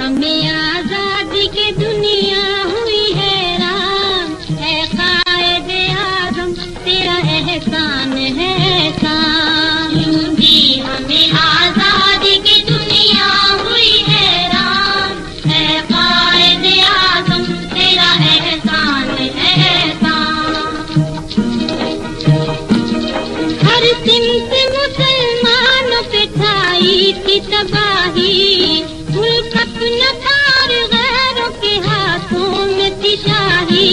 हमें आजादी की दुनिया हुई हैरान, है कायदे आज़म तेरा एहसान है एहसान। यूं जी हमें आजादी की दुनिया हुई हैरान, है कायदे आज़म तेरा एहसान है एहसान। हर सिमत मुसलमानों पे छाई थी तबाही, मुल्क अपना थार गैरों के हाथों में थी शाही।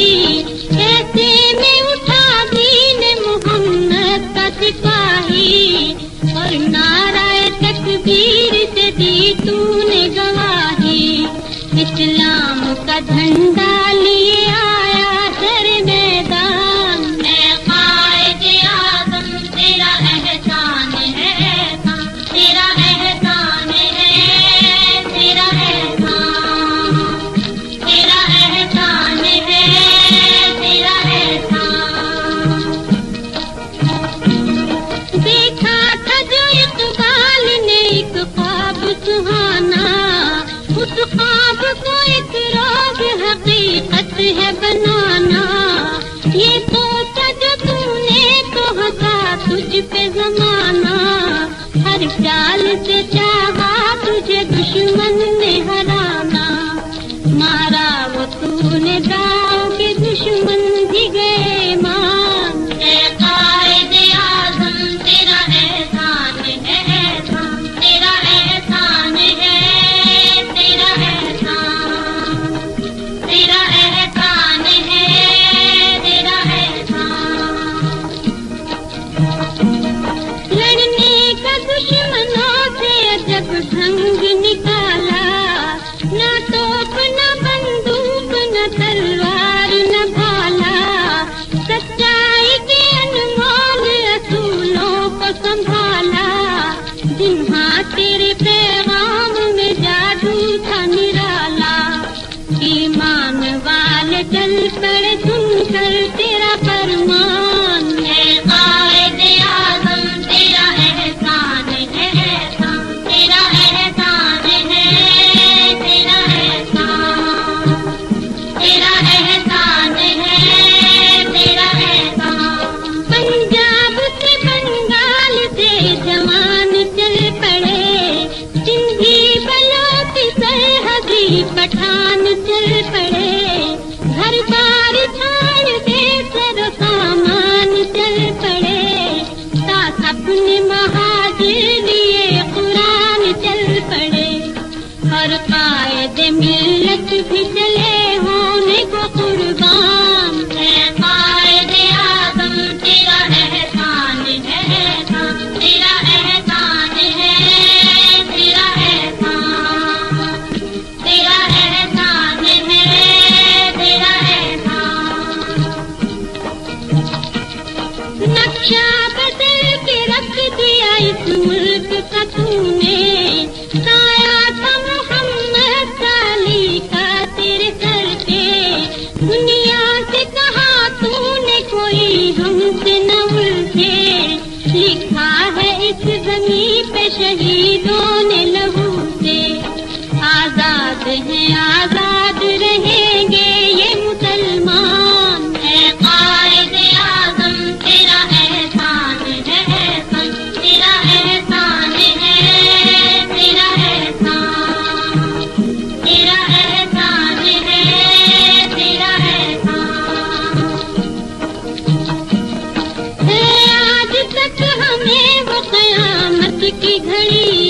ऐसे में उठा दीन मोहम्मद का सिपाही, और नाराए तकबीर से दी तूने गवाही। इस्लाम का झंडा लिए आया सर मैदान, है कायदे आज़म तेरा एहसान है एहसान, तेरा एहसान है, तेरा एहसान, तेरा एहसान है, तेरा एहसान। देखा था जो इक़बाल ने एक ख्वाब सुहाना, उस ख्वाब को एक रोज़ हकीकत है बनाना। ये सोचा जो तूने तो हंसा तुझ पे ज़माना, हर चाल से चाहा तुझे दुश्मन ने हराना। मारा वो तूने दाव के दुश्मन भी गए मान, है कायदे आज़म तेरा एहसान है एहसान, तेरा एहसान है, तेरा एहसान, तेरा एहसान है, तेरा एहसान। लड़ने का दुश्मनों से अजब ढंग निकाला, ना तोप न बंदूक न तलवार न भाला। सच्चाई के अनमोल असूलों को संभाला, जिन्हां तेरे पैगाम में जादू था निराला। ईमान वाले चल पड़े सुनकर तेरा फरमान, है कायदे आज़म तेरा एहसान है एहसान, तेरा एहसान है, तेरा एहसान, तेरा एहसान है, तेरा एहसान। पंजाब से बंगाल से जवान चल पड़े, सिंधी बलोच सरहदी पठान चल पड़े। घर बार छोड़ दे सर सामान चल पड़े, साथ अपने महाजिर लिए कुरान चल पड़े। और कायदे मिल्लत भी चले होने को कुर्बान, है कायदे आज़म तेरा एहसान है एहसान, तेरा एहसान है, तेरा एहसान, तेरा एहसान है, तेरा एहसान। नक्शा बदल के रख दिया इस मुल्क का तूने, साया था मोहम्मद अली का तेरे सर पे। दुनिया से कहा तूने कोई हमसे न उलझे, लिखा है इस ज़मीं पे शहीदों ने लहू से। आजाद हैं आजाद रहेंगे ये मुसलमान, है कायदे आज़म तेरा एहसान है एहसान, तेरा एहसान है, तेरा एहसान, तेरा एहसान है, तेरा एहसान। आज तक हमें वो क़यामत की घड़ी